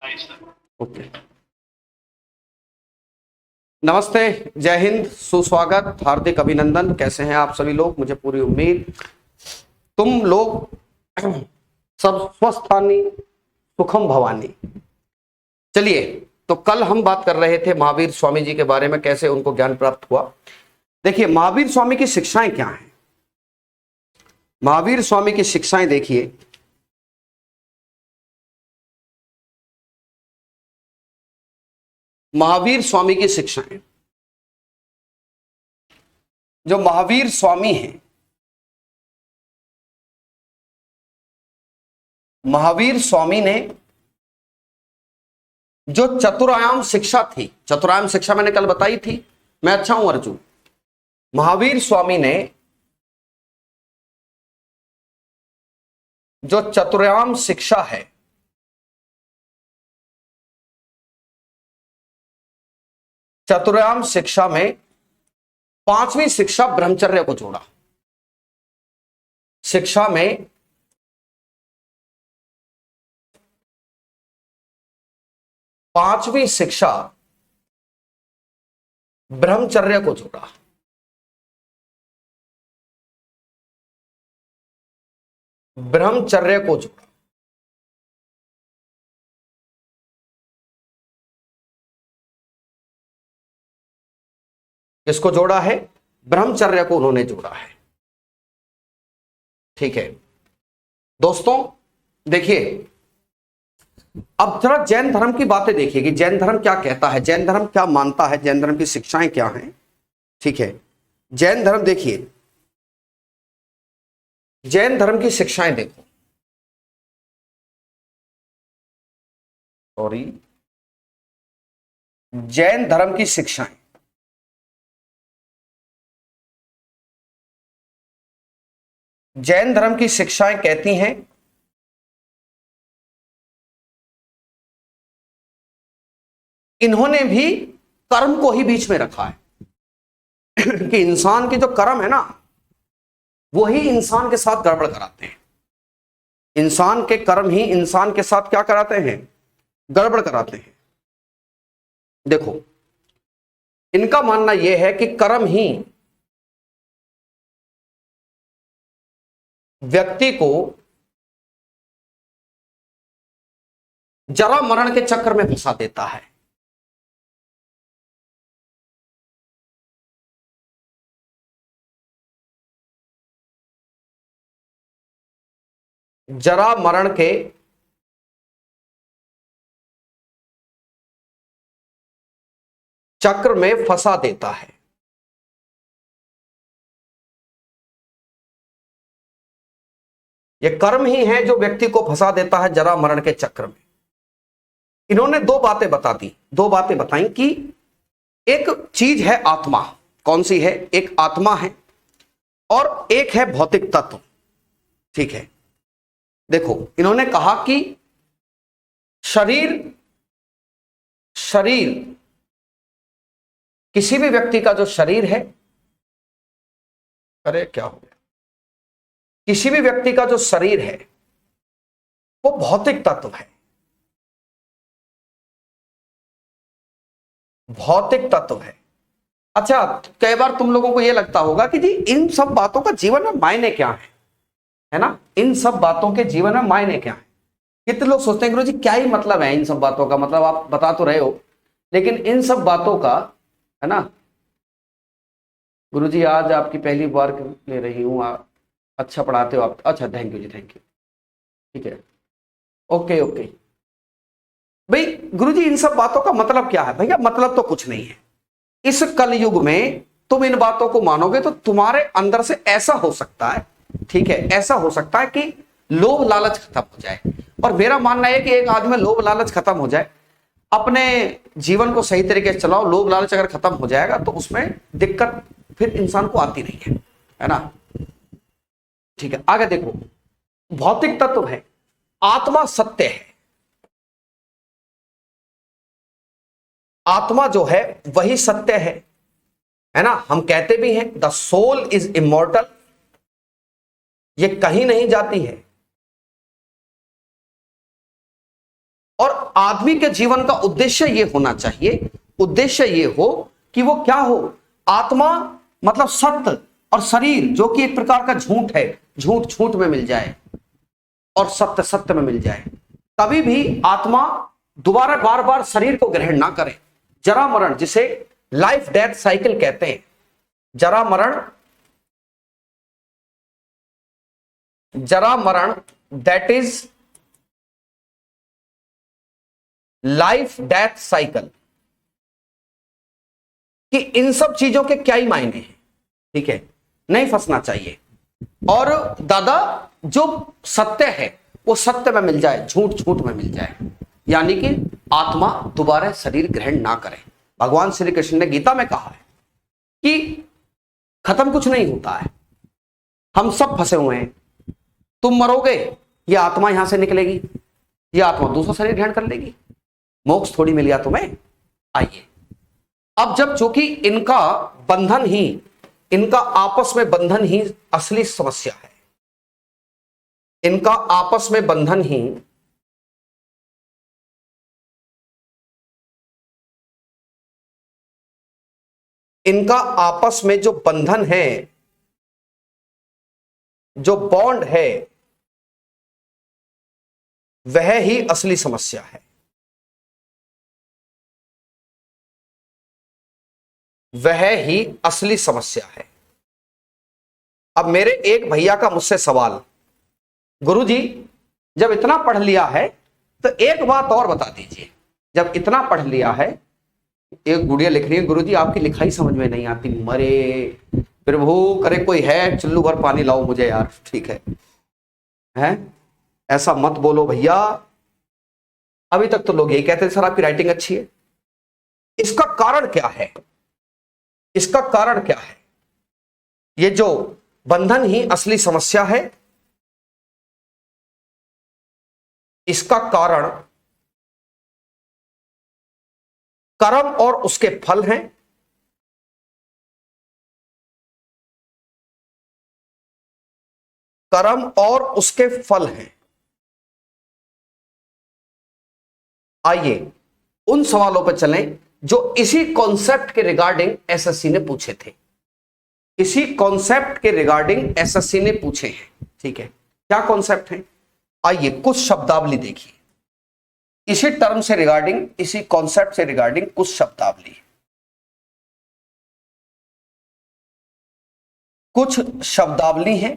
Okay. नमस्ते, जय हिंद, सुस्वागत, हार्दिक अभिनंदन। कैसे हैं आप सभी लोग? मुझे पूरी उम्मीद तुम लोग सब स्वस्थानी सुखम भवानी। चलिए, तो कल हम बात कर रहे थे महावीर स्वामी जी के बारे में, कैसे उनको ज्ञान प्राप्त हुआ। देखिए, महावीर स्वामी की शिक्षाएं क्या हैं। महावीर स्वामी की शिक्षाएं देखिए, महावीर स्वामी की शिक्षाएं, जो महावीर स्वामी हैं, महावीर स्वामी ने जो चतुरायाम शिक्षा थी, चतुरायाम शिक्षा मैंने कल बताई थी, मैं अच्छा हूं अर्जुन। महावीर स्वामी ने जो चतुरायाम शिक्षा है, चतुरायाम शिक्षा में पांचवी शिक्षा ब्रह्मचर्य को जोड़ा। शिक्षा में पांचवी शिक्षा ब्रह्मचर्य को जोड़ा। ब्रह्मचर्य को जोड़ा। किसको जोड़ा है? ब्रह्मचर्य को उन्होंने जोड़ा है। ठीक है दोस्तों, देखिए अब जरा जैन धर्म की बातें देखिए कि जैन धर्म क्या कहता है, जैन धर्म क्या मानता है, जैन धर्म की शिक्षाएं क्या हैं। ठीक है, जैन धर्म देखिए, जैन धर्म की शिक्षाएं देखो। सॉरी, जैन धर्म की शिक्षाएं, जैन धर्म की शिक्षाएं कहती हैं इन्होंने भी कर्म को ही बीच में रखा है कि इंसान के जो कर्म है ना, वो ही इंसान के साथ गड़बड़ कराते हैं। इंसान के कर्म ही इंसान के साथ क्या कराते हैं? गड़बड़ कराते हैं। देखो, इनका मानना यह है कि कर्म ही व्यक्ति को जरा मरण के चक्र में फंसा देता है। जरा मरण के चक्र में फंसा देता है। यह कर्म ही है जो व्यक्ति को फंसा देता है जरा मरण के चक्र में। इन्होंने दो बातें बता दी, दो बातें बताई कि एक चीज है आत्मा। कौन सी है? एक आत्मा है और एक है भौतिक तत्व। ठीक है, देखो इन्होंने कहा कि शरीर शरीर किसी भी व्यक्ति का जो शरीर है, अरे क्या हो गया, किसी भी व्यक्ति का जो शरीर है वो भौतिक तत्व है। भौतिक तत्व है। अच्छा, कई बार तुम लोगों को यह लगता होगा कि जी इन सब बातों का जीवन में मायने क्या है ना? इन सब बातों के जीवन में मायने क्या है? कितने लोग सोचते हैं गुरु जी क्या ही मतलब है इन सब बातों का? मतलब आप बता तो रहे हो, लेकिन इन सब बातों का, है ना? गुरु जी आज आपकी पहली बार ले रही हूं, अच्छा पढ़ाते हो आप। अच्छा, thank you ji, thank you. ठीक है, ओके ओके। भाई गुरुजी इन सब बातों का मतलब क्या है? भैया मतलब तो कुछ नहीं है। इस कलयुग में तुम इन बातों को मानोगे तो तुम्हारे अंदर से ऐसा हो सकता है, ठीक है, ऐसा हो सकता है कि लोभ लालच खत्म हो जाए। और मेरा मानना है कि एक आदमी में लोभ लालच खत्म हो जाए, अपने जीवन को सही तरीके से चलाओ। लोभ लालच अगर खत्म हो जाएगा तो उसमें दिक्कत फिर इंसान को आती नहीं है ना? ठीक है, आगे देखो, भौतिक तत्व है, आत्मा सत्य है। आत्मा जो है वही सत्य है ना? हम कहते भी हैं द सोल इज इमॉर्टल, ये कहीं नहीं जाती है। और आदमी के जीवन का उद्देश्य ये होना चाहिए, उद्देश्य ये हो कि वो क्या हो, आत्मा मतलब सत्य और शरीर जो कि एक प्रकार का झूठ है, झूठ झूठ में मिल जाए और सत्य सत्य में मिल जाए। कभी भी आत्मा दोबारा बार बार शरीर को ग्रहण ना करे। जरा मरण, जिसे लाइफ डेथ साइकिल कहते हैं, जरा मरण that is life death cycle, कि इन सब चीजों के क्या ही मायने हैं, ठीक है, नहीं फंसना चाहिए। और दादा जो सत्य है वो सत्य में मिल जाए, झूठ झूठ में मिल जाए, यानी कि आत्मा दोबारा शरीर ग्रहण ना करे। भगवान श्री कृष्ण ने गीता में कहा है कि खत्म कुछ नहीं होता है, हम सब फंसे हुए हैं, तुम मरोगे, ये आत्मा यहां से निकलेगी, ये आत्मा दूसरा शरीर ग्रहण कर लेगी, मोक्ष थोड़ी मिल गया तुम्हें। आइए अब जब चूंकि इनका बंधन ही, इनका आपस में बंधन ही असली समस्या है, इनका आपस में बंधन ही इनका आपस में जो बंधन है, जो बॉन्ड है, वह ही असली समस्या है, वह ही असली समस्या है। अब मेरे एक भैया का मुझसे सवाल, गुरुजी जब इतना पढ़ लिया है तो एक बात और बता दीजिए, जब इतना पढ़ लिया है, एक गुड़िया लिख रही है, गुरुजी आपकी लिखाई समझ में नहीं आती, मरे प्रभु करे कोई है, चुल्लू भर पानी लाओ मुझे यार, ठीक है ऐसा मत बोलो भैया। अभी तक तो लोग यही कहते थे सर आपकी राइटिंग अच्छी है। इसका कारण क्या है, इसका कारण क्या है? ये जो बंधन ही असली समस्या है, इसका कारण कर्म और उसके फल हैं। कर्म और उसके फल हैं। आइए उन सवालों पर चलें जो इसी कॉन्सेप्ट के रिगार्डिंग एसएससी ने पूछे थे, इसी कॉन्सेप्ट के रिगार्डिंग एसएससी ने पूछे हैं, ठीक है। क्या कॉन्सेप्ट है? आइए कुछ शब्दावली देखिए, इसी टर्म से रिगार्डिंग, इसी कॉन्सेप्ट से रिगार्डिंग कुछ शब्दावली, कुछ शब्दावली है।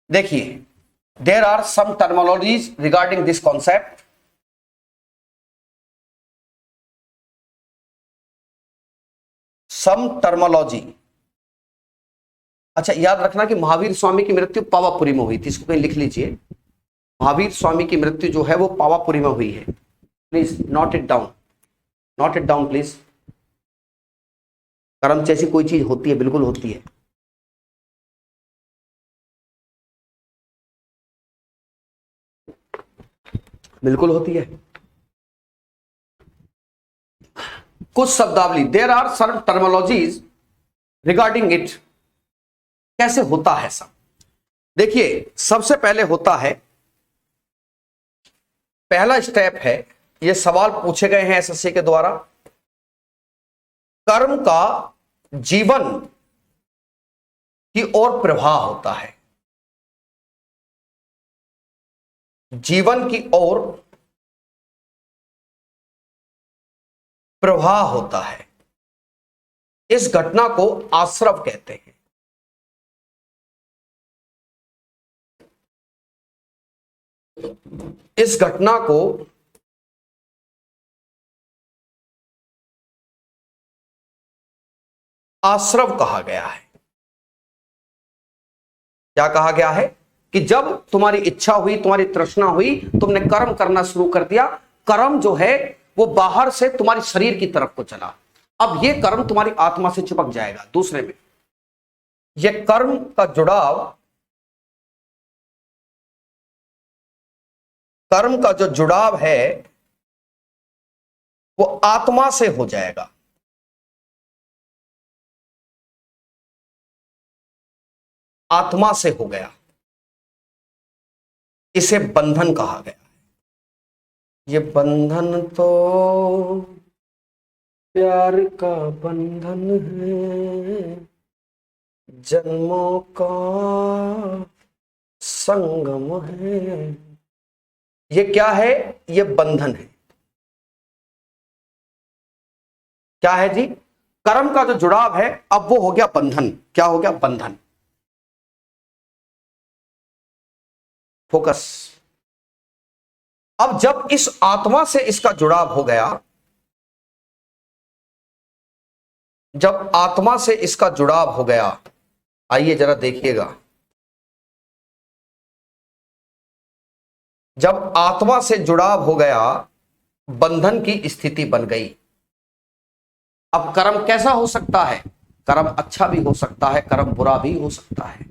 देखिए, there are some terminologies regarding this concept. Some terminology, अच्छा याद रखना कि महावीर स्वामी की मृत्यु पावापुरी में हुई थी, इसको कहीं लिख लीजिए। महावीर स्वामी की मृत्यु जो है वो पावापुरी में हुई है, please note it down, note it down please. कर्म जैसी कोई चीज होती है, बिल्कुल होती है। बिल्कुल होती है। कुछ शब्दावली, there are some terminologies regarding it. कैसे होता है सब? देखिए सबसे पहले होता है, पहला स्टेप है, ये सवाल पूछे गए हैं एसएससी के द्वारा, कर्म का जीवन की ओर प्रवाह होता है, जीवन की ओर प्रवाह होता है। इस घटना को आश्रव कहते हैं। इस घटना को आश्रव कहा गया है। क्या कहा गया है? कि जब तुम्हारी इच्छा हुई, तुम्हारी तृष्णा हुई, तुमने कर्म करना शुरू कर दिया, कर्म जो है वो बाहर से तुम्हारी शरीर की तरफ को चला। अब ये कर्म तुम्हारी आत्मा से चिपक जाएगा। दूसरे में ये कर्म का जुड़ाव, कर्म का जो जुड़ाव है वो आत्मा से हो जाएगा। आत्मा से हो गया। इसे बंधन कहा गया। ये बंधन तो प्यार का बंधन है, जन्मों का संगम है। ये क्या है? ये बंधन है। क्या है जी? कर्म का जो जुड़ाव है, अब वो हो गया बंधन। क्या हो गया? बंधन। फोकस। अब जब इस आत्मा से इसका जुड़ाव हो गया, जब आत्मा से इसका जुड़ाव हो गया, आइए जरा देखिएगा, जब आत्मा से जुड़ाव हो गया, बंधन की स्थिति बन गई। अब कर्म कैसा हो सकता है? कर्म अच्छा भी हो सकता है, कर्म बुरा भी हो सकता है।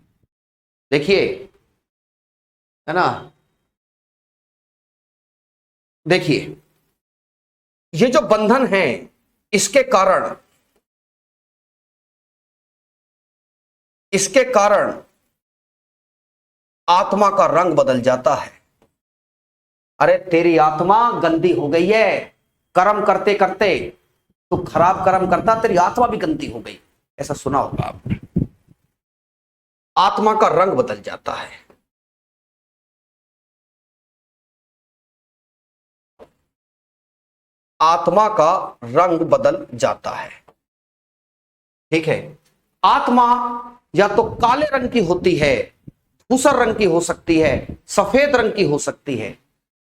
देखिए, है ना, देखिए, ये जो बंधन है, इसके कारण, इसके कारण आत्मा का रंग बदल जाता है। अरे तेरी आत्मा गंदी हो गई है, कर्म करते करते तो खराब कर्म करता, तेरी आत्मा भी गंदी हो गई। ऐसा सुना होगा आपने। आत्मा का रंग बदल जाता है। आत्मा का रंग बदल जाता है। ठीक है। आत्मा या तो काले रंग की होती है, धूसर रंग की हो सकती है, सफेद रंग की हो सकती है।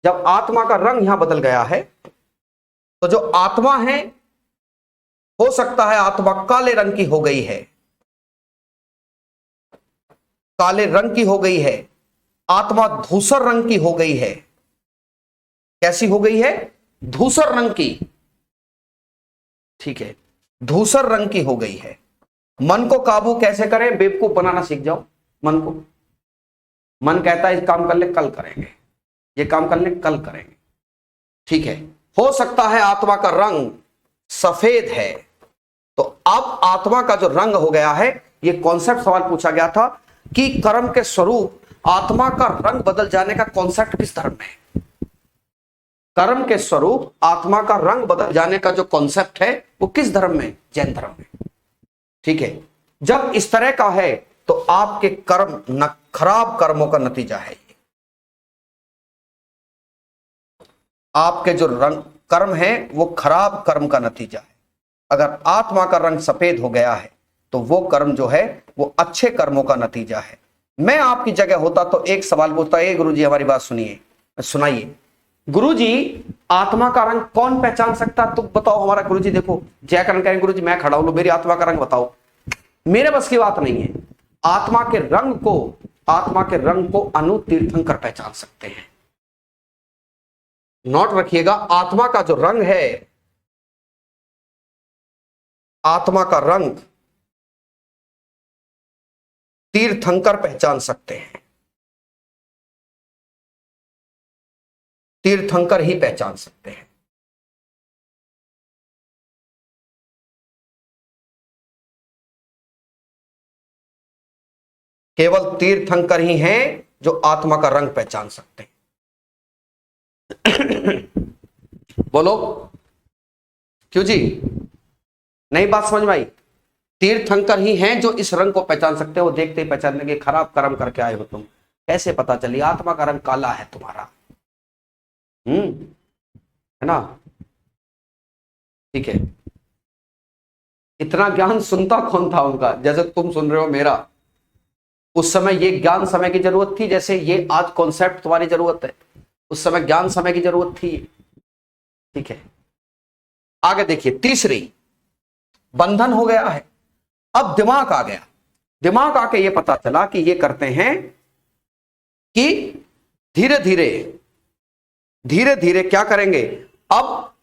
जब आत्मा का रंग यहां बदल गया है, तो जो आत्मा है, हो सकता है आत्मा काले रंग की हो गई है, काले रंग की हो गई है। आत्मा धूसर रंग की हो गई है। कैसी हो गई है? धूसर रंग की। ठीक है, धूसर रंग की हो गई है। मन को काबू कैसे करें? बेवकूफ बनाना सीख जाओ मन को। मन कहता है इस काम कर ले, कल करेंगे, ये काम कर ले, कल करेंगे। ठीक है। हो सकता है आत्मा का रंग सफेद है, तो अब आत्मा का जो रंग हो गया है, ये कॉन्सेप्ट सवाल पूछा गया था कि कर्म के स्वरूप आत्मा का रंग बदल जाने का कॉन्सेप्ट किस धर्म में है? कर्म के स्वरूप आत्मा का रंग बदल जाने का जो कॉन्सेप्ट है, वो किस धर्म में? जैन धर्म में। ठीक है। जब इस तरह का है, तो आपके कर्म न खराब कर्मों का नतीजा है। आपके जो रंग कर्म है, वो खराब कर्म का नतीजा है। अगर आत्मा का रंग सफेद हो गया है, तो वो कर्म जो है, वो अच्छे कर्मों का नतीजा है। मैं आपकी जगह होता तो एक सवाल पूछता, ए गुरुजी हमारी बात सुनिए, सुनाइए गुरुजी, आत्मा का रंग कौन पहचान सकता? तुम बताओ हमारा। गुरुजी देखो, जयकरण कहें, गुरुजी मैं खड़ा हूं, मेरी आत्मा का रंग बताओ। मेरे बस की बात नहीं है। आत्मा के रंग को, आत्मा के रंग को अनु तीर्थंकर पहचान सकते हैं। नोट रखिएगा, आत्मा का जो रंग है, आत्मा का रंग तीर्थंकर पहचान सकते हैं। तीर्थंकर ही पहचान सकते हैं। केवल तीर्थंकर ही हैं जो आत्मा का रंग पहचान सकते हैं। बोलो क्यों जी, नई बात समझ में आई? तीर्थंकर ही हैं जो इस रंग को पहचान सकते हैं। वो देखते ही पहचान लेंगे खराब कर्म करके आए हो तुम। कैसे पता चली? आत्मा का रंग काला है तुम्हारा। है ना? ठीक है। इतना ज्ञान सुनता कौन था उनका, जैसे तुम सुन रहे हो मेरा? उस समय ये ज्ञान समय की जरूरत थी, जैसे ये आज कॉन्सेप्ट तुम्हारी जरूरत है। उस समय ज्ञान समय की जरूरत थी। ठीक है। आगे देखिए, तीसरी, बंधन हो गया है, अब दिमाग आ गया। दिमाग आके ये पता चला कि ये करते हैं कि धीरे धीरे, धीरे धीरे क्या करेंगे? अब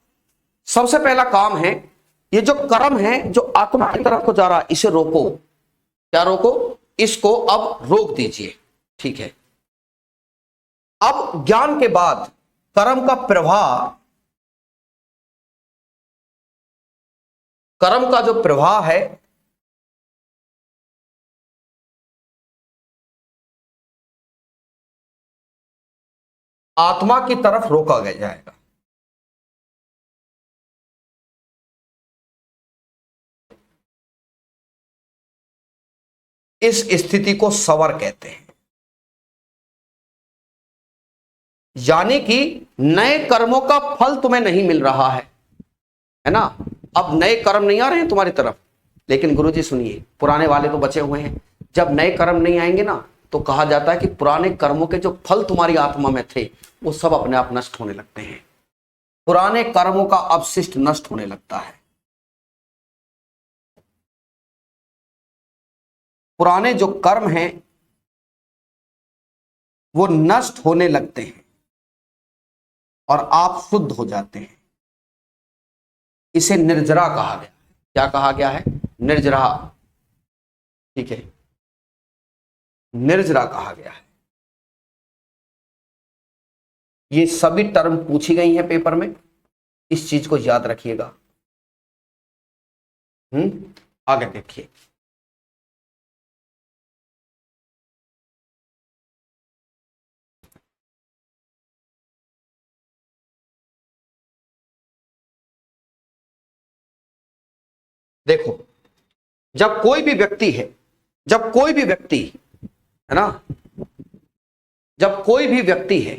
सबसे पहला काम है, ये जो कर्म है जो आत्मा की तरफ को जा रहा है, इसे रोको। क्या रोको? इसको अब रोक दीजिए। ठीक है। अब ज्ञान के बाद कर्म का प्रवाह, कर्म का जो प्रवाह है, आत्मा की तरफ रोका गया जाएगा। इस स्थिति को सवर कहते हैं। यानी कि नए कर्मों का फल तुम्हें नहीं मिल रहा है ना। अब नए कर्म नहीं आ रहे हैं तुम्हारी तरफ, लेकिन गुरुजी सुनिए, पुराने वाले तो बचे हुए हैं। जब नए कर्म नहीं आएंगे ना, तो कहा जाता है कि पुराने कर्मों के जो फल तुम्हारी आत्मा में थे वो सब अपने आप नष्ट होने लगते हैं। पुराने कर्मों का अपशिष्ट नष्ट होने लगता है। पुराने जो कर्म हैं वो नष्ट होने लगते हैं और आप शुद्ध हो जाते हैं। इसे निर्जरा कहा गया। क्या कहा गया है? निर्जरा। ठीक है, निर्जरा कहा गया है। ये सभी टर्म पूछी गई हैं पेपर में, इस चीज को याद रखिएगा। आगे देखिए, देखो, जब कोई भी व्यक्ति है, जब कोई भी व्यक्ति है ना, जब कोई भी व्यक्ति है,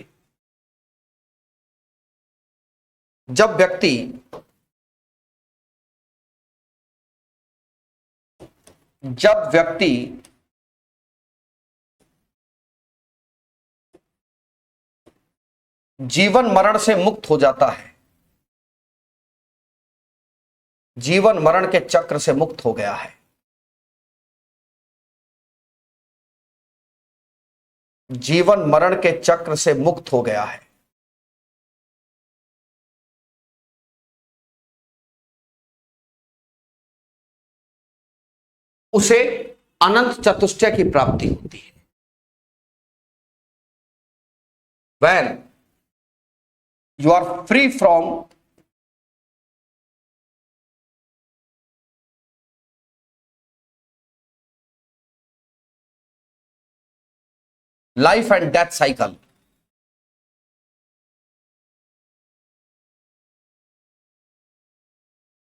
जब व्यक्ति जीवन मरण से मुक्त हो जाता है, जीवन मरण के चक्र से मुक्त हो गया है, जीवन मरण के चक्र से मुक्त हो गया है, उसे अनंत चतुष्टय की प्राप्ति होती है। When you are free from life and death cycle,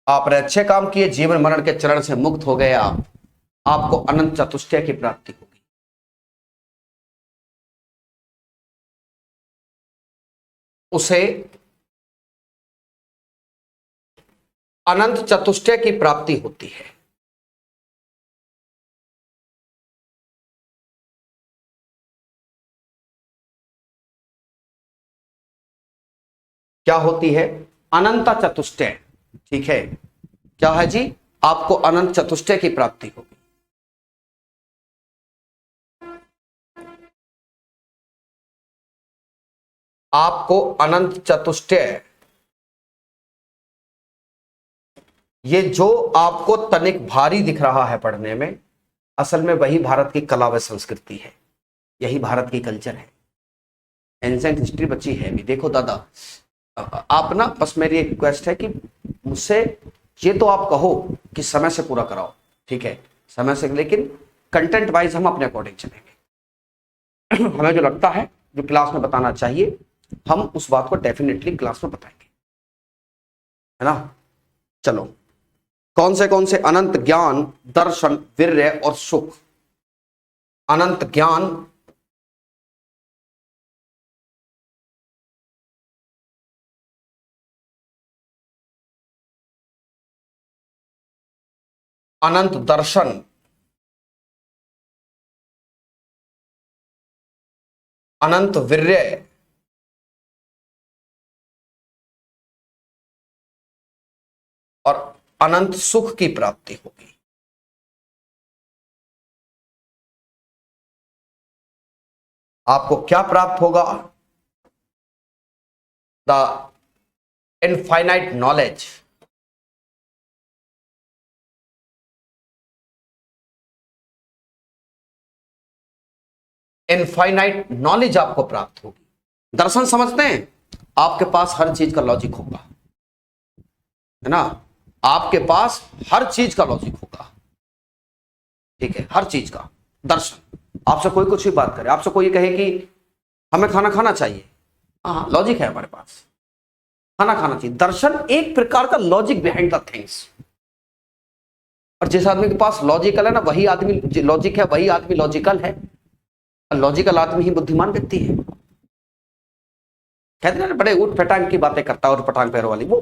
आपने अच्छे काम किए, जीवन मरण के चरण से मुक्त हो गए, आपको अनंत चतुष्टय की प्राप्ति होगी। उसे अनंत चतुष्टय की प्राप्ति होती है। क्या होती है? अनंत चतुष्टय। ठीक है, क्या है जी? आपको अनंत चतुष्टय की प्राप्ति होगी। आपको अनंत चतुष्टय, ये जो आपको तनिक भारी दिख रहा है पढ़ने में, असल में वही भारत की कला व संस्कृति है, यही भारत की कल्चर है। एंशिएंट हिस्ट्री बच्ची है भी। देखो दादा, आप ना, बस मेरी एक रिक्वेस्ट है कि मुझसे ये तो आप कहो कि समय से पूरा कराओ, ठीक है, समय से, लेकिन कंटेंट वाइज हम अपने अकॉर्डिंग चलेंगे। हमें जो लगता है, जो क्लास में बताना चाहिए, हम उस बात को डेफिनेटली क्लास में बताएंगे, है ना। चलो, कौन से अनंत ज्ञान, दर्शन, वीर्य और सुख। अनंत ज्ञान, अनंत दर्शन, अनंत वीर्य और अनंत सुख की प्राप्ति होगी। आपको क्या प्राप्त होगा? The infinite knowledge, infinite knowledge आपको प्राप्त होगी। दर्शन समझते हैं? आपके पास हर चीज का लॉजिक होगा, है ना, आपके पास हर चीज का लॉजिक होगा, ठीक है, हर चीज का दर्शन। आपसे कोई कुछ भी बात करे, आपसे कोई कहे कि हमें खाना खाना चाहिए, हाँ, लॉजिक है हमारे पास, खाना खाना चाहिए। दर्शन एक प्रकार का लॉजिक बिहाइंड द थिंग्स, और जिस आदमी के पास लॉजिकल है ना, वही आदमी लॉजिक है, वही आदमी लॉजिकल है। लॉजिकल आदमी ही बुद्धिमान व्यक्ति है। कहते हैं ना, बड़े ऊट पटांग की बातें करता है और पटांग पैरों वाली, वो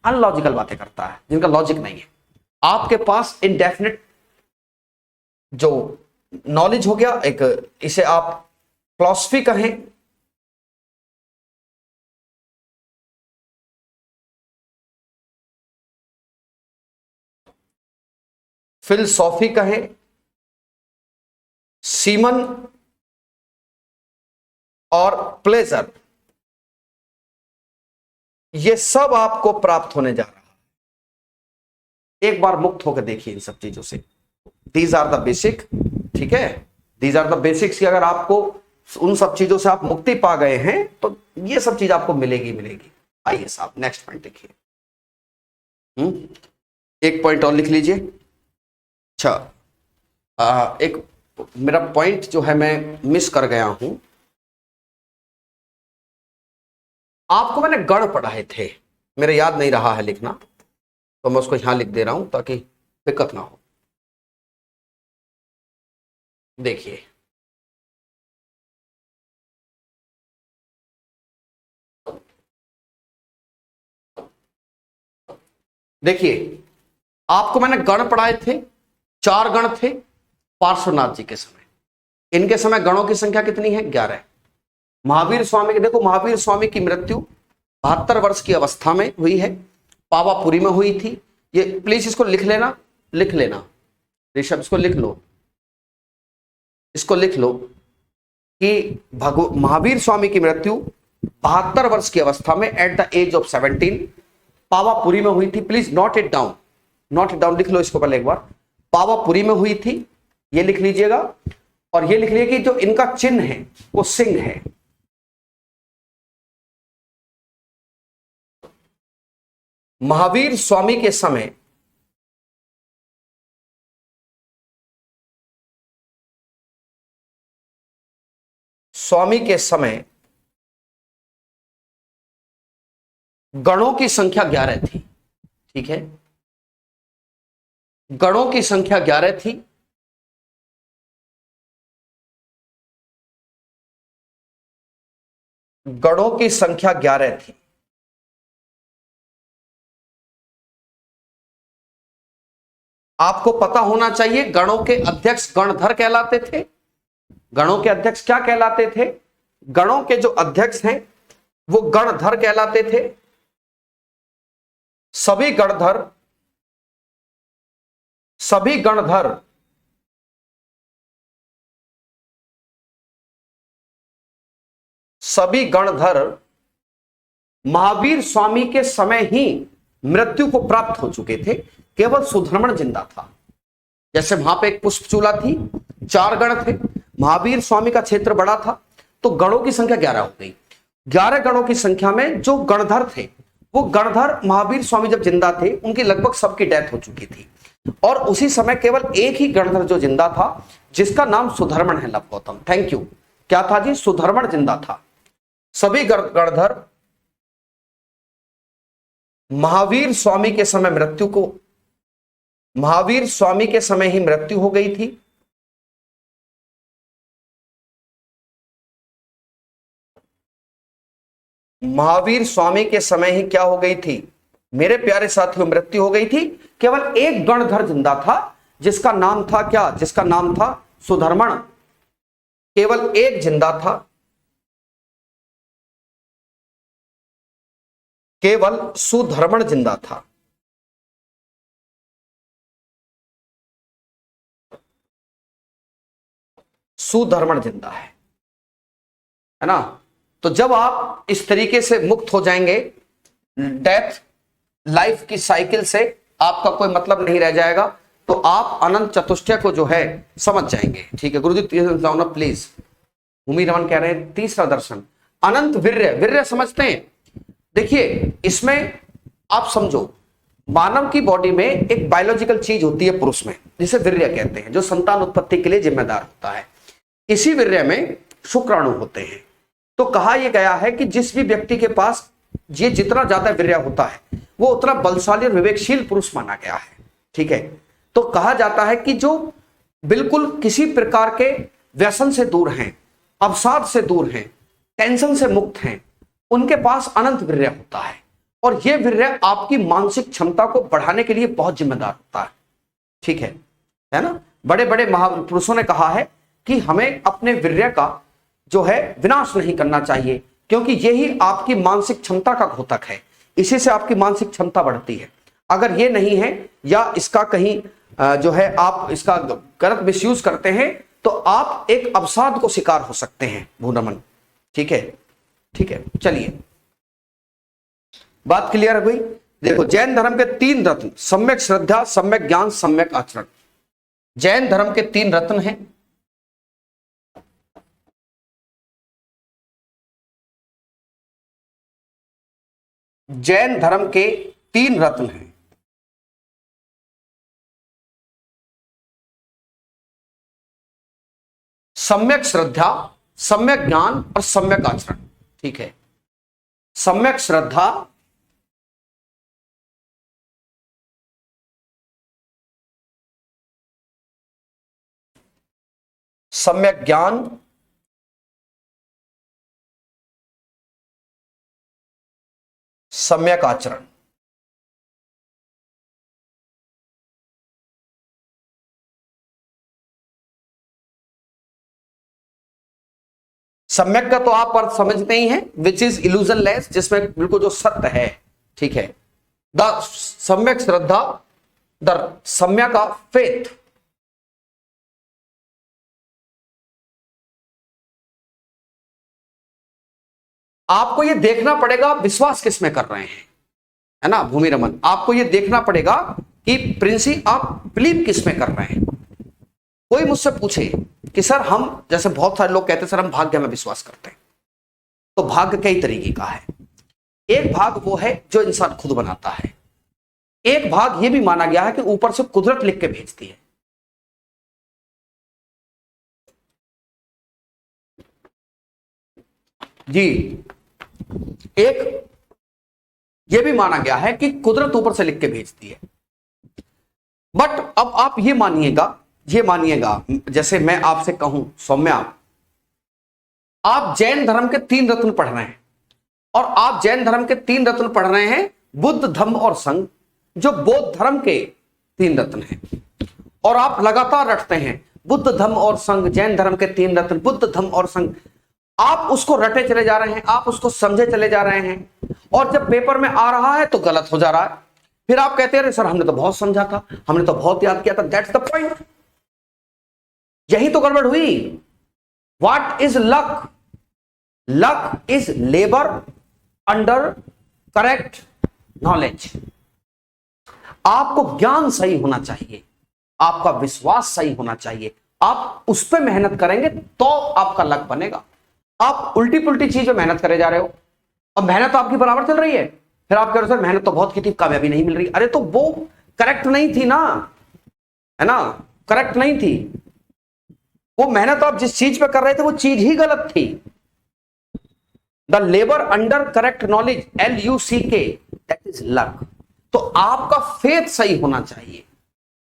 अनलॉजिकल बातें करता है, जिनका लॉजिक नहीं है। आपके पास इनडेफिनेट जो नॉलेज हो गया, एक इसे आप फिलॉसफी कहें, फिलसॉफी कहें, सीमन और प्लेजर, ये सब आपको प्राप्त होने जा रहा है। एक बार मुक्त होकर देखिए इन सब चीजों से। दीज आर द बेसिक, ठीक है, दीज आर द बेसिक्स। अगर आपको उन सब चीजों से आप मुक्ति पा गए हैं तो ये सब चीज आपको मिलेगी मिलेगी। आइए साहब नेक्स्ट पॉइंट देखिए। एक पॉइंट और लिख लीजिए। अच्छा, एक मेरा पॉइंट जो है मैं मिस कर गया हूं। आपको मैंने गण पढ़ाए थे, मेरे याद नहीं रहा है लिखना, तो मैं उसको यहां लिख दे रहा हूं ताकि दिक्कत ना हो। देखिए, देखिए आपको मैंने गण पढ़ाए थे, 4 गण थे पार्श्वनाथ जी के समय। इनके समय गणों की संख्या कितनी है? 11। महावीर स्वामी के देखो, महावीर स्वामी की मृत्यु 72 वर्ष की अवस्था में हुई है, पावापुरी में हुई थी। ये प्लीज इसको लिख लेना, लिख लेना ऋषभ, इसको लिख लो, इसको लिख लो कि महावीर स्वामी की मृत्यु 72 वर्ष की अवस्था में at the age of 17 Pawapuri में हुई थी। Please note it down, note it down, लिख लो इसको पहले एक बार। पावापुरी में हुई थी, ये लिख लीजिएगा। और ये लिख लीजिए कि जो इनका चिन्ह है वो सिंह है। महावीर स्वामी के समय गणों की संख्या 11 थी, ठीक है, गणों की संख्या 11 थी। गणों की संख्या 11 थी। आपको पता होना चाहिए गणों के अध्यक्ष गणधर कहलाते थे। गणों के अध्यक्ष क्या कहलाते थे? गणों के जो अध्यक्ष हैं वो गणधर कहलाते थे। सभी गणधर महावीर स्वामी के समय ही मृत्यु को प्राप्त हो चुके थे। केवल सुधर्मण जिंदा था। जैसे वहां पे एक पुष्पचूला थी, 4 गण थे, महावीर स्वामी का क्षेत्र बड़ा था, तो गणों की संख्या 11 हो गई। 11 गणों की संख्या में जो गणधर थे, वो गणधर महावीर स्वामी जब जिंदा थे उनकी लगभग सबकी डेथ हो चुकी थी, और उसी समय केवल एक ही गणधर जो जिंदा था, जिसका नाम सुधर्मण है। Love Gautam, thank you. क्या था जी? सुधर्मण जिंदा था। सभी गणधर महावीर स्वामी के समय ही मृत्यु हो गई थी। महावीर स्वामी के समय ही क्या हो गई थी मेरे प्यारे साथियों? मृत्यु हो गई थी। केवल एक गणधर जिंदा था, जिसका नाम था क्या? जिसका नाम था सुधर्मण। केवल एक जिंदा था, केवल सुधर्मण जिंदा था। सुधर्मण जिंदा है ना? तो जब आप इस तरीके से मुक्त हो जाएंगे डेथ लाइफ की साइकिल से, आपका कोई मतलब नहीं रह जाएगा, तो आप अनंत चतुष्टय को जो है समझ जाएंगे। ठीक है गुरुजी, प्लीज। भूमि रमन कह रहे हैं तीसरा दर्शन अनंत वीर्य। वीर्य समझते हैं? देखिए, इसमें आप समझो, मानव की बॉडी में एक बायोलॉजिकल चीज होती है पुरुष में, जिसे वीर्य कहते हैं, जो संतान उत्पत्ति के लिए जिम्मेदार होता है। इसी वीर्य में शुक्राणु होते हैं। तो कहा यह गया है कि जिस भी व्यक्ति के पास ये जितना ज्यादा वीर्य होता है वो उतना बलशाली और विवेकशील पुरुष माना गया है। ठीक है, तो कहा जाता है कि जो बिल्कुल किसी प्रकार के व्यसन से दूर हैं, अवसाद से दूर हैं, टेंशन से मुक्त हैं, उनके पास अनंत वीर्य होता है। और यह वीर्य आपकी मानसिक क्षमता को बढ़ाने के लिए बहुत जिम्मेदार होता है। ठीक है ना। बड़े बड़े महापुरुषों ने कहा है कि हमें अपने वीर्य का जो है विनाश नहीं करना चाहिए, क्योंकि यही आपकी मानसिक क्षमता का घोतक है। इसी से आपकी मानसिक क्षमता बढ़ती है। अगर ये नहीं है या इसका कहीं जो है आप इसका गलत मिसयूज करते हैं तो आप एक अवसाद को शिकार हो सकते हैं भूनमन। ठीक है, ठीक है, चलिए बात क्लियर है भाई। देखो, जैन धर्म के 3 रत्न, सम्यक श्रद्धा, सम्यक ज्ञान, सम्यक आचरण। जैन धर्म के 3 रत्न हैं। जैन धर्म के 3 रत्न हैं। सम्यक श्रद्धा, सम्यक ज्ञान और सम्यक आचरण। ठीक है, सम्यक श्रद्धा, सम्यक ज्ञान, सम्यक आचरण। सम्यक का तो आप अर्थ समझते ही हैं, विच इज इल्यूजन लेस, जिसमें बिल्कुल जो सत्य है। ठीक है, द सम्यक श्रद्धा, द सम्यक ऑफ फेथ। आपको यह देखना पड़ेगा विश्वास किस में कर रहे हैं, है ना भूमि रमन। आपको यह देखना पड़ेगा कि प्रिंसी आप बिलीव किस में कर रहे हैं। कोई मुझसे पूछे कि सर हम, जैसे बहुत सारे लोग कहते हैं सर हम भाग्य में विश्वास करते हैं, तो भाग्य कई तरीके का है। एक भाग वो है जो इंसान खुद बनाता है, एक भाग ये भी माना गया है कि ऊपर से कुदरत लिख के भेजती है। जी, एक ये भी माना गया है कि कुदरत ऊपर से लिख के भेजती है। बट अब आप ये मानिएगा, जैसे मैं आपसे कहूं सौम्या, आप जैन धर्म के 3 रत्न पढ़ रहे हैं, और आप जैन धर्म के 3 रत्न पढ़ रहे हैं बुद्ध, धम्म और संघ, जो बौद्ध धर्म के 3 रत्न हैं, और आप लगातार रटते हैं बुद्ध, धम्म और संघ, जैन धर्म के 3 रत्न, बुद्ध, धम्म और संघ। आप उसको रटे चले जा रहे हैं, आप उसको समझे चले जा रहे हैं, और जब पेपर में आ रहा है तो गलत हो जा रहा है। फिर आप कहते हैं अरे सर हमने तो बहुत समझा था, हमने तो बहुत याद किया था। दैट्स द पॉइंट, यही तो गड़बड़ हुई। What is luck? Luck is labour under correct knowledge. आपको ज्ञान सही होना चाहिए, आपका विश्वास सही होना चाहिए, आप उस पर मेहनत करेंगे तो आपका लक बनेगा। आप उल्टी पुल्टी चीज में मेहनत करे जा रहे हो, अब मेहनत आपकी बराबर चल रही है, फिर आप कह रहे हो सर मेहनत तो बहुत की थी, कामयाबी नहीं मिल रही। अरे तो वो करेक्ट नहीं थी ना, है ना, करेक्ट नहीं थी वो मेहनत। आप जिस चीज पे कर रहे थे वो चीज ही गलत थी। The labour under correct knowledge, LUCK, that is luck. तो आपका फेथ सही होना चाहिए,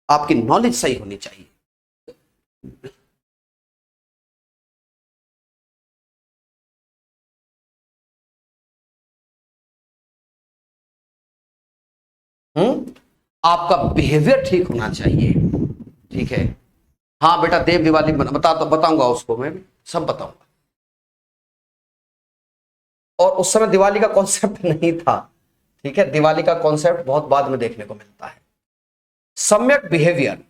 आपकी नॉलेज सही होनी चाहिए। आपका बिहेवियर ठीक होना चाहिए। ठीक है, हाँ बेटा देव दिवाली बताऊंगा उसको, मैं भी सब बताऊंगा। और उस समय दिवाली का कॉन्सेप्ट नहीं था। ठीक है, दिवाली का कॉन्सेप्ट बहुत बाद में देखने को मिलता है। सम्यक बिहेवियर,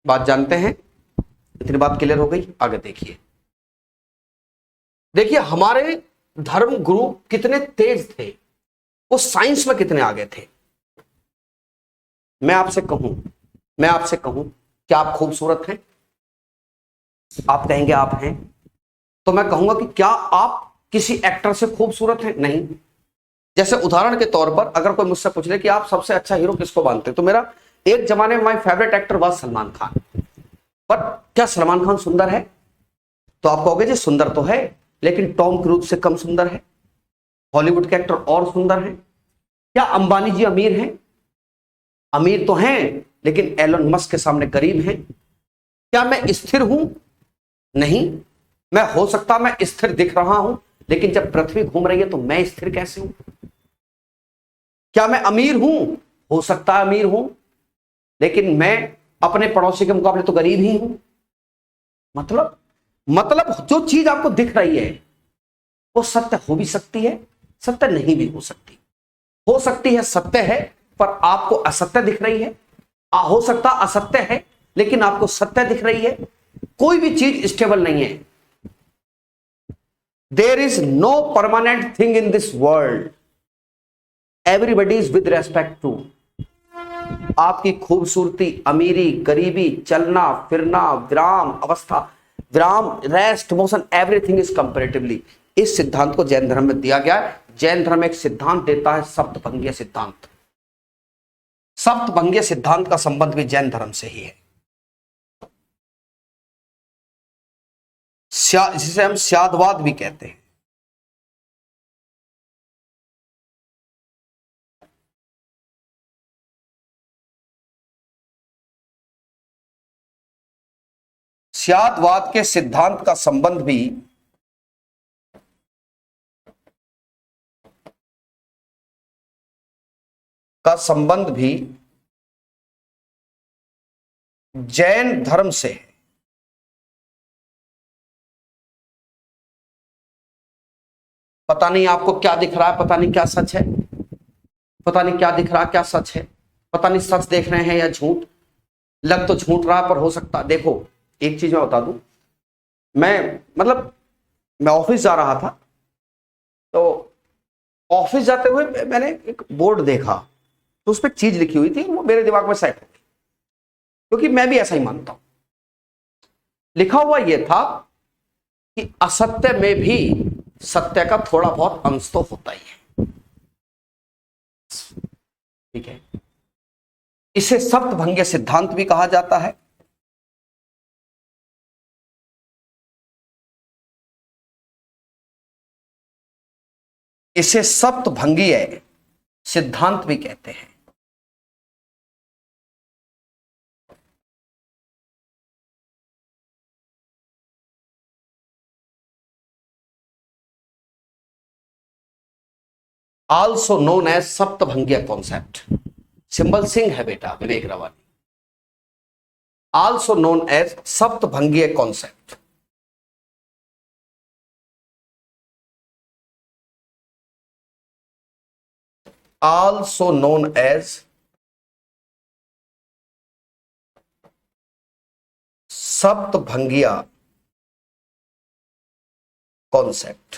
बात जानते हैं, इतनी बात क्लियर हो गई। आगे देखिए, हमारे धर्म गुरु कितने तेज थे, वो साइंस में कितने आगे थे। मैं आपसे कहूं क्या आप खूबसूरत हैं? आप कहेंगे आप हैं, तो मैं कहूंगा कि क्या आप किसी एक्टर से खूबसूरत हैं? नहीं। जैसे उदाहरण के तौर पर अगर कोई मुझसे पूछ ले कि आप सबसे अच्छा हीरो किसको मानते हैं, तो मेरा एक जमाने में my favourite actor was Salman Khan. पर क्या सलमान खान सुंदर है? तो आप कहोगे जी सुंदर तो है, लेकिन टॉम क्रूज से कम सुंदर है। हॉलीवुड के एक्टर और सुंदर हैं। क्या अंबानी जी अमीर हैं? अमीर तो हैं, लेकिन एलन मस्क के सामने गरीब हैं। क्या मैं स्थिर हूं? नहीं। मैं हो सकता मैं स्थिर दिख रहा हूं, लेकिन जब पृथ्वी घूम रही है तो मैं स्थिर कैसे हूं? क्या मैं अमीर हूं? हो सकता है अमीर हूं, लेकिन मैं अपने पड़ोसी के मुकाबले तो गरीब ही हूं। मतलब जो चीज आपको दिख रही है वो सत्य हो भी सकती है, सत्य नहीं भी हो सकती। हो सकती है सत्य है, पर आपको असत्य दिख रही है। हो सकता असत्य है, लेकिन आपको सत्य दिख रही है। कोई भी चीज स्टेबल नहीं है। There is no permanent thing in this world. Everybody is with respect to. आपकी खूबसूरती, अमीरी, गरीबी, चलना फिरना, विराम अवस्था, विराम, rest, motion, everything is comparatively. इस सिद्धांत को जैन धर्म में दिया गया है। जैन धर्म एक सिद्धांत देता है, सप्तभंगीय सिद्धांत। सप्तभंगीय सिद्धांत का संबंध भी जैन धर्म से ही है। जिसे हम स्यादवाद भी कहते हैं। स्यादवाद के सिद्धांत का संबंध भी जैन धर्म से है। पता नहीं आपको क्या दिख रहा है, पता नहीं क्या सच है, पता नहीं क्या दिख रहा है क्या सच है, पता नहीं सच देख रहे हैं या झूठ। लग तो झूठ रहा पर हो सकता। देखो एक चीज मैं बता दूं, मैं ऑफिस जा रहा था, तो ऑफिस जाते हुए मैंने एक बोर्ड देखा, तो उस पर चीज लिखी हुई थी, वो मेरे दिमाग में सेट हो गई, क्योंकि मैं भी ऐसा ही मानता हूं। लिखा हुआ यह था कि असत्य में भी सत्य का थोड़ा बहुत अंश तो होता ही है। ठीक है, इसे सप्तभंगीय सिद्धांत भी कहा जाता है। इसे सप्तभंगीय सिद्धांत भी कहते हैं। आल्सो नोन एज सप्तभंगीय कॉन्सेप्ट। सिंबल सिंह है बेटा, Vivek Rawani. Also known as सप्तभंगीय कॉन्सेप्ट। आल्सो नोन एज सप्तभंगीय कॉन्सेप्ट।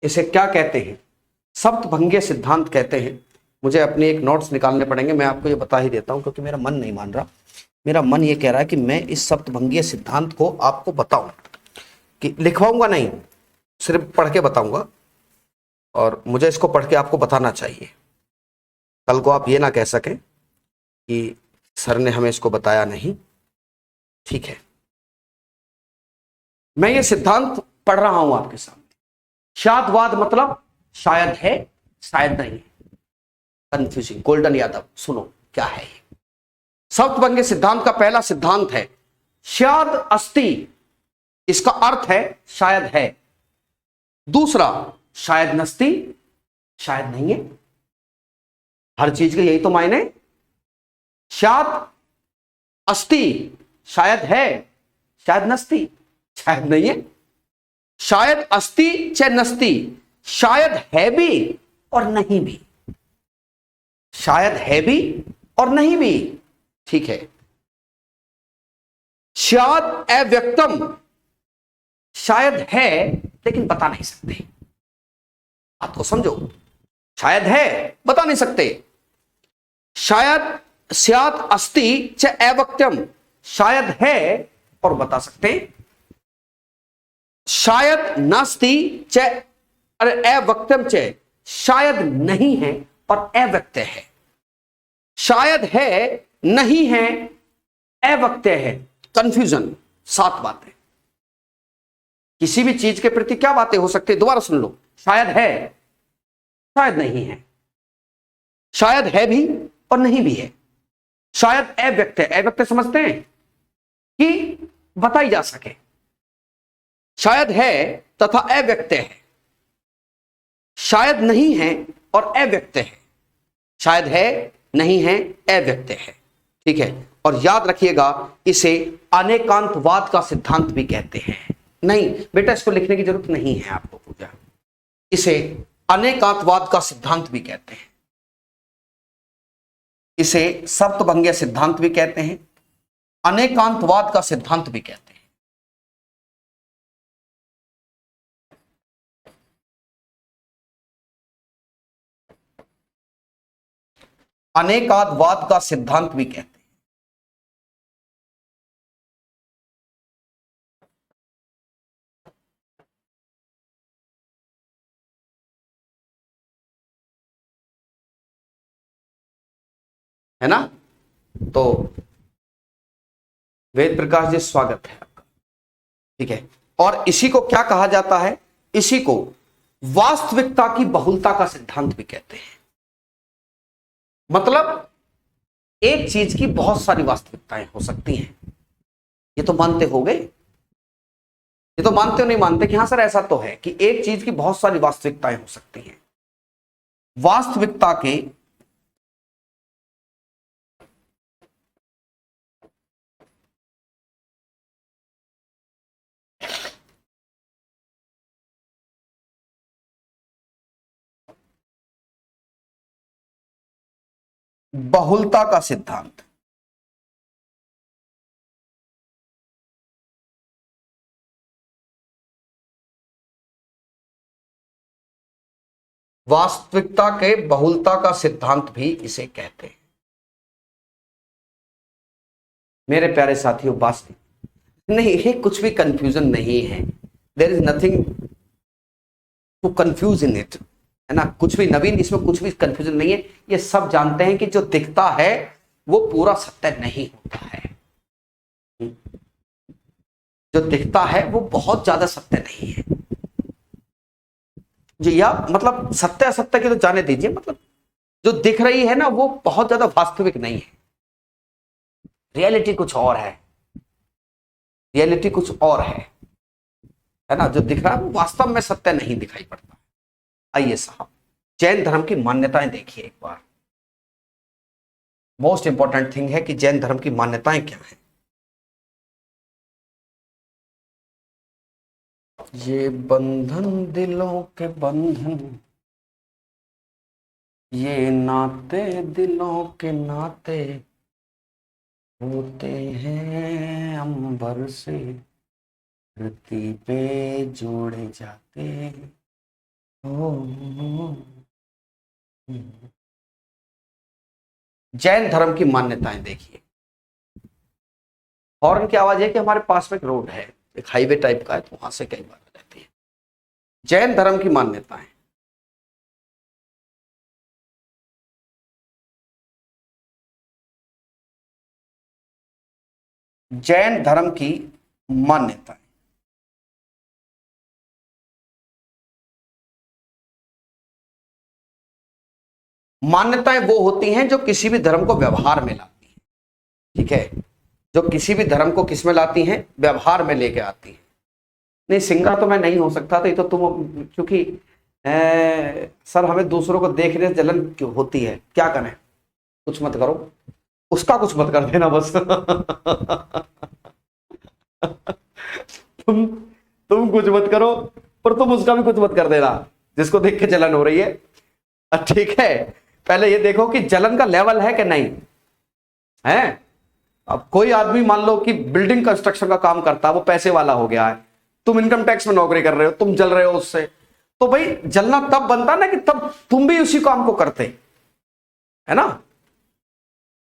इसे क्या कहते हैं? सप्तभंगीय सिद्धांत कहते हैं। मुझे अपने एक नोट्स निकालने पड़ेंगे, मैं आपको ये बता ही देता हूं, क्योंकि मेरा मन नहीं मान रहा। मेरा मन ये कह रहा है कि मैं इस सप्तभंगीय सिद्धांत को आपको बताऊं, कि लिखवाऊंगा नहीं, सिर्फ पढ़ के बताऊंगा। और मुझे इसको पढ़ के आपको बताना चाहिए। कल को आप ये ना कह सकें कि सर ने हमें इसको बताया नहीं। ठीक है, मैं ये सिद्धांत पढ़ रहा हूं आपके सामने। शादवाद मतलब शायद है, शायद नहीं। कंफ्यूजिंग। गोल्डन यादव सुनो क्या है ये। सप्तभंगीय सिद्धांत का पहला सिद्धांत है शायद अस्ति। इसका अर्थ है शायद है। दूसरा शायद नस्ति, शायद नहीं है। हर चीज के यही तो मायने। शायद अस्ति, शायद है, शायद नस्ति, शायद नहीं है। शायद अस्ति च नस्ति, शायद है भी और नहीं भी। शायद है भी और नहीं भी। ठीक है। शायद अव्यक्तम, शायद है लेकिन बता नहीं सकते। बात को समझो, शायद है बता नहीं सकते। शायद स्यात् अस्ति च अवक्त्यम, शायद है और बता सकते। शायद नास्ति च अरे अव्यक्तम च, शायद नहीं है और अव्यक्त है, शायद है नहीं है अव्यक्त है, कंफ्यूजन। 7 बातें, किसी भी चीज के प्रति क्या बातें हो सकती है, दोबारा सुन लो। शायद है, शायद नहीं है, शायद है भी और नहीं भी है, शायद अव्यक्त है। अव्यक्त समझते हैं कि बताई जा सके, शायद है तथा अव्यक्त है, शायद नहीं है और अव्यक्त है, शायद है नहीं है अव्यक्त है, ठीक है। और याद रखिएगा इसे अनेकांतवाद का सिद्धांत भी कहते हैं। नहीं बेटा इसको लिखने की जरूरत नहीं है आपको पूजा, इसे अनेकांतवाद का सिद्धांत भी कहते हैं, इसे सप्तभंगीय सिद्धांत भी कहते हैं, अनेकांतवाद का सिद्धांत भी कहते हैं। अनेकांतवाद का सिद्धांत भी कहते हैं। है ना? तो वेद प्रकाश जी स्वागत है आपका, ठीक है। और इसी को क्या कहा जाता है, इसी को वास्तविकता की बहुलता का सिद्धांत भी कहते हैं। मतलब एक चीज की बहुत सारी वास्तविकताएं हो सकती हैं। ये तो मानते हो गए, ये तो मानते हो नहीं मानते कि हाँ सर ऐसा तो है कि एक चीज की बहुत सारी वास्तविकताएं हो सकती हैं। वास्तविकता के बहुलता का सिद्धांत, वास्तविकता के बहुलता का सिद्धांत भी इसे कहते हैं। मेरे प्यारे साथियों वास्तविक नहीं, ये कुछ भी कंफ्यूजन नहीं है, there is nothing to confuse in it, है ना। कुछ भी नवीन, इसमें कुछ भी कंफ्यूजन नहीं है। ये सब जानते हैं कि जो दिखता है वो पूरा सत्य नहीं होता है, जो दिखता है वो बहुत ज्यादा सत्य नहीं है जो, या मतलब सत्य असत्य की तो जाने दीजिए, मतलब जो दिख रही है ना वो बहुत ज्यादा वास्तविक नहीं है। रियलिटी कुछ और है, रियलिटी कुछ और है ना। जो दिख रहा है वो वास्तव में सत्य नहीं दिखाई पड़ता। आइए साहब, जैन धर्म की मान्यताएं देखिए एक बार। मोस्ट इंपॉर्टेंट थिंग है कि जैन धर्म की मान्यताएं क्या है। ये बंधन दिलों के बंधन, ये नाते दिलों के नाते, होते हैं अंबर से धरती पे जोड़े जाते हो। जैन धर्म की मान्यताएं देखिए। हॉर्न की आवाज है कि हमारे पास में एक रोड है, एक हाईवे टाइप का है, तो वहां से कई बार रहती है। जैन धर्म की मान्यताएं, जैन धर्म की मान्यताएं, मान्यताएं वो होती हैं जो किसी भी धर्म को व्यवहार में लाती हैं, ठीक है। जो किसी भी धर्म को किस में लाती हैं, व्यवहार में लेके आती हैं। नहीं सिंगा तो मैं नहीं हो सकता, तो ये तो तुम, क्योंकि सर हमें दूसरों को देखने से जलन क्यों होती है, क्या करें, कुछ मत करो, उसका कुछ मत कर देना बस। तुम कुछ मत करो पर तुम उसका भी कुछ मत कर देना जिसको देख के जलन हो रही है, ठीक है। पहले ये देखो कि जलन का लेवल है कि नहीं है। अब कोई आदमी मान लो कि बिल्डिंग कंस्ट्रक्शन का काम करता है, वो पैसे वाला हो गया है, तुम इनकम टैक्स में नौकरी कर रहे हो, तुम जल रहे हो उससे, तो भाई जलना तब बनता ना कि तब तुम भी उसी काम को करते, है ना।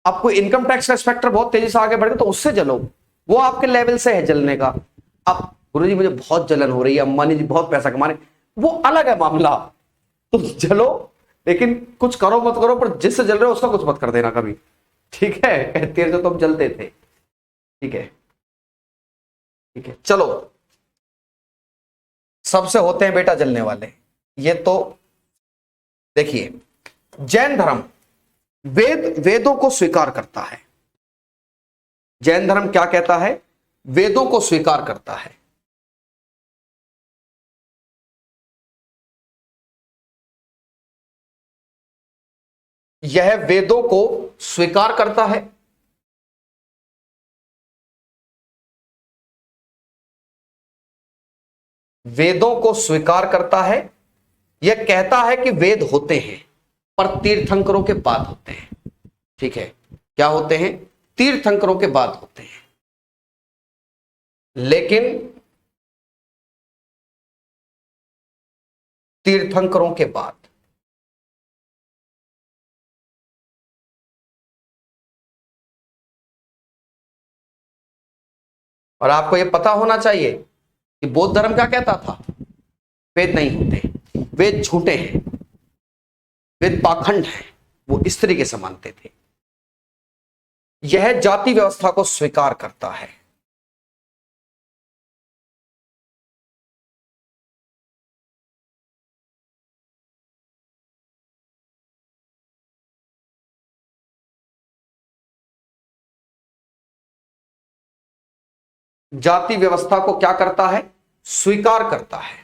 अब कोई इनकम टैक्स का इंस्पेक्टर बहुत तेजी से आगे बढ़ गया तो उससे जलो, वो आपके लेवल से है जलने का। अब गुरु जी मुझे बहुत जलन हो रही है, अंबानी जी बहुत पैसा कमा रहे, वो अलग है मामला। तो जलो, लेकिन कुछ करो मत करो, पर जिससे जल रहे हो उसका कुछ मत कर देना कभी। ठीक है, कहती है जो तुम जलते थे। ठीक है, ठीक है, चलो। सबसे होते हैं बेटा जलने वाले। ये तो देखिए, जैन धर्म वेदों को स्वीकार करता है। जैन धर्म क्या कहता है? वेदों को स्वीकार करता है। यह वेदों को स्वीकार करता है। वेदों को स्वीकार करता है। यह कहता है कि वेद होते हैं, पर तीर्थंकरों के बाद होते हैं। ठीक है, क्या होते हैं? तीर्थंकरों के बाद होते हैं। लेकिन तीर्थंकरों के बाद, और आपको यह पता होना चाहिए कि बौद्ध धर्म क्या कहता था? वेद नहीं होते, वेद झूठे हैं, वेद पाखंड है। वो इस तरीके से मानते थे। यह जाति व्यवस्था को स्वीकार करता है। जाति व्यवस्था को क्या करता है? स्वीकार करता है।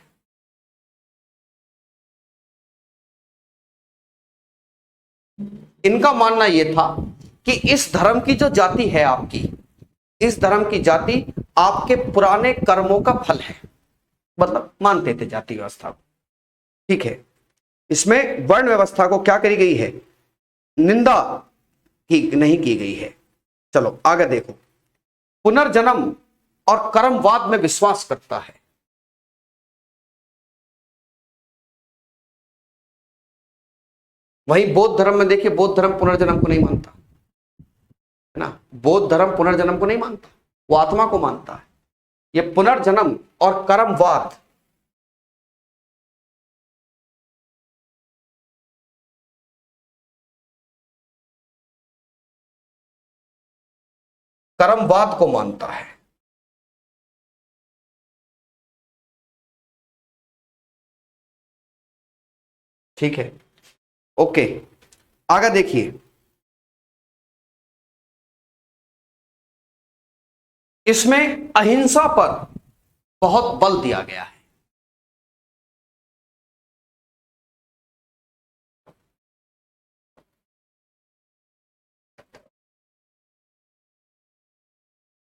इनका मानना यह था कि इस धर्म की जो जाति है आपकी, इस धर्म की जाति आपके पुराने कर्मों का फल है। मतलब मानते थे जाति व्यवस्था को। ठीक है, इसमें वर्ण व्यवस्था को क्या करी गई है? निंदा की नहीं की गई है। चलो आगे देखो। पुनर्जन्म और कर्मवाद में विश्वास करता है। वहीं बौद्ध धर्म में देखिए, बौद्ध धर्म पुनर्जन्म को नहीं मानता है ना। बौद्ध धर्म पुनर्जन्म को नहीं मानता, वो आत्मा को मानता है। ये पुनर्जन्म और कर्मवाद, कर्मवाद को मानता है। ठीक है, ओके, आगे देखिए। इसमें अहिंसा पर बहुत बल दिया गया है।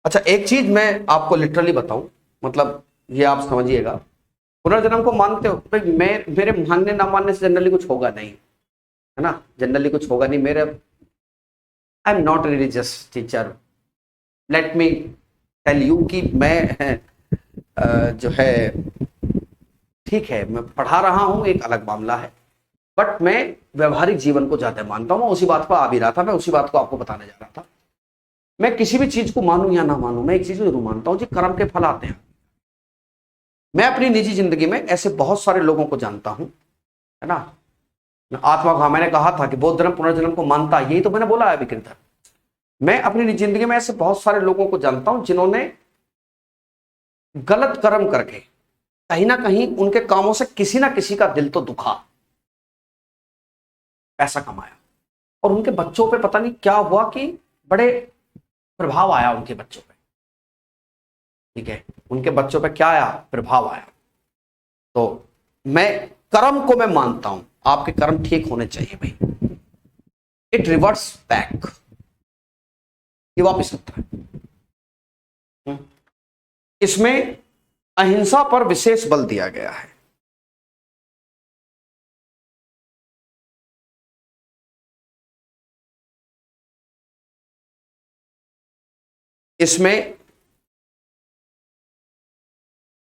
अच्छा, एक चीज मैं आपको लिटरली बताऊं, मतलब ये आप समझिएगा। पुनर्जन्म को मानते हो भाई, मैं मेरे मानने ना मानने से जनरली कुछ होगा नहीं, है ना। जनरली कुछ होगा नहीं मेरे। I am not religious teacher, let me tell you कि मैं जो है, ठीक है, मैं पढ़ा रहा हूं, एक अलग मामला है। बट मैं व्यवहारिक जीवन को ज्यादा मानता हूं। मैं उसी बात पर आ भी रहा था, मैं उसी बात को आपको बताने जा रहा था। मैं किसी भी चीज को मानूं या ना मानूं, मैं एक चीज जरूर मानता हूं जी, कर्म के फल आते हैं। मैं अपनी निजी जिंदगी में ऐसे बहुत सारे लोगों को जानता हूं, है ना। आत्मा का, मैंने कहा था कि बौद्ध धर्म पुनर्जन्म को मानता है, यही तो मैंने बोला है अभी कृत। मैं अपनी निजी जिंदगी में ऐसे बहुत सारे लोगों को जानता हूं जिन्होंने गलत कर्म करके कहीं ना कहीं उनके कामों से किसी ना किसी का दिल तो दुखा, पैसा कमाया, और उनके बच्चों पे पता नहीं क्या हुआ कि बड़े प्रभाव आया उनके बच्चों पे। ठीक है, उनके बच्चों पे क्या आया? प्रभाव आया। तो मैं कर्म को मैं मानता हूं, आपके कर्म ठीक होने चाहिए भाई। इट रिवर्ट्स बैक, ये वापिस होता है। हम्म। इसमें अहिंसा पर विशेष बल दिया गया है। इसमें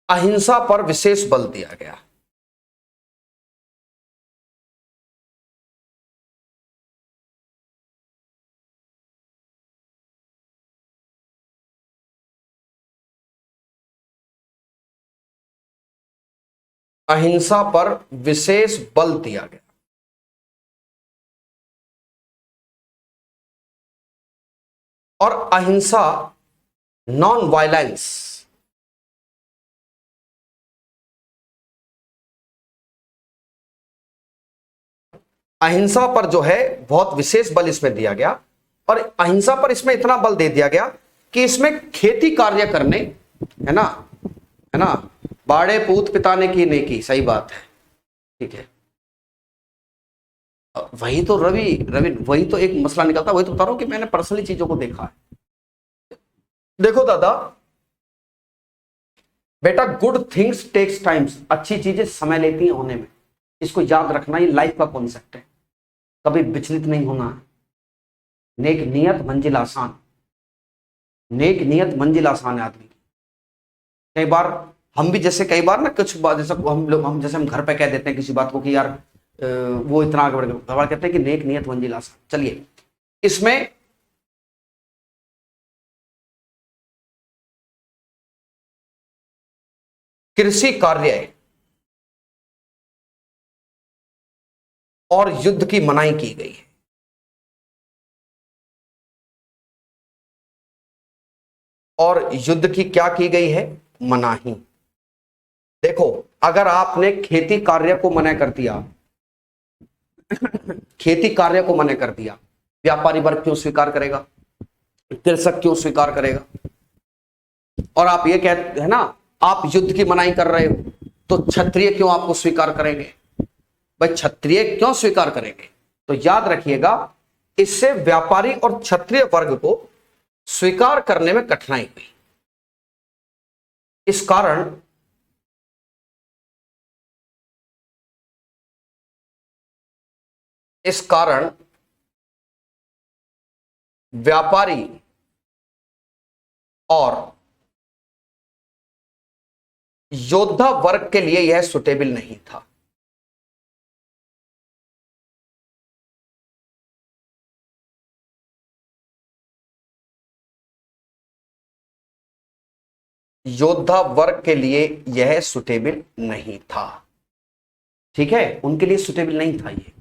अहिंसा पर विशेष बल दिया गया। अहिंसा पर विशेष बल दिया गया। और अहिंसा, नॉन वायलेंस, अहिंसा पर जो है बहुत विशेष बल इसमें दिया गया। और अहिंसा पर इसमें इतना बल दे दिया गया कि इसमें खेती कार्य करने, है ना, है ना, बाड़े पूत पिता ने की नेकी, सही बात है, ठीक है। वही तो रवि रवि वही तो एक मसला निकलता, वही तो बता रहा हूं कि मैंने पर्सनली चीजों को देखा है। देखो दादा बेटा, गुड थिंग्स टेक्स टाइम्स, अच्छी चीजें समय लेती हैं होने में, इसको याद रखना, ये लाइफ का कॉन्सेप्ट है, कभी विचलित नहीं होना है। नेक नियत मंजिल आसान, नेक नियत मंजिल आसान है आदमी की। कई बार हम भी जैसे कई बार ना कुछ बात, जैसे हम जैसे हम घर पे कह देते हैं किसी बात को कि यार वो इतना आगे बढ़ गया, कहते हैं कि नेक नियत मंजिल आसान। चलिए, इसमें कृषि कार्य और युद्ध की मनाही की गई है। और युद्ध की क्या की गई है? मनाही। देखो, अगर आपने खेती कार्य को मना कर दिया, खेती कार्य को मना कर दिया, व्यापारी वर्ग क्यों स्वीकार करेगा? कृषक क्यों स्वीकार करेगा? और आप ये कहते हैं ना, आप युद्ध की मनाही कर रहे हो, तो क्षत्रिय क्यों आपको स्वीकार करेंगे? भाई क्षत्रिय क्यों स्वीकार करेंगे? तो याद रखिएगा, इससे व्यापारी और क्षत्रिय वर्ग को स्वीकार करने में कठिनाई हुई। इस कारण व्यापारी और योद्धा वर्ग के लिए यह सुटेबल नहीं था। योद्धा वर्ग के लिए यह सुटेबल नहीं था, ठीक है, उनके लिए सुटेबल नहीं था ये,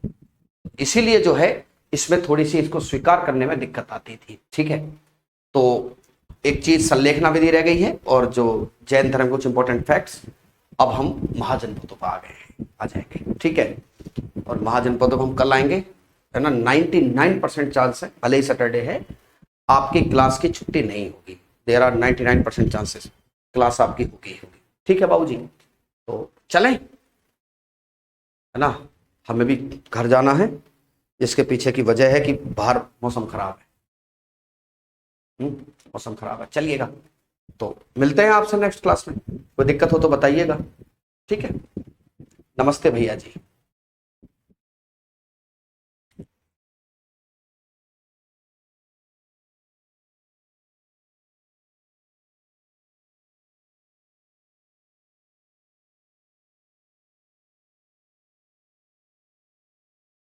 इसीलिए जो है इसमें थोड़ी सी इसको स्वीकार करने में दिक्कत आती थी, ठीक है। तो एक चीज संलेखना विधि रह गई है, और जो जैन धर्म कुछ इंपॉर्टेंट फैक्ट्स। अब हम महाजनपदों पर आ जाएंगे, ठीक है। और महाजनपदों को हम कल आएंगे, है ना। 99% चांस है, भले ही सैटरडे है, आपकी क्लास की छुट्टी नहीं होगी। देयर आर 99% चांसेस क्लास आपकी होगी, ठीक है बाबूजी। तो चलें, है ना, हमें भी घर जाना है। इसके पीछे की वजह है कि बाहर मौसम खराब है, मौसम खराब है। चलिएगा, तो मिलते हैं आपसे नेक्स्ट क्लास में, कोई दिक्कत हो तो बताइएगा, ठीक है। नमस्ते भैया जी।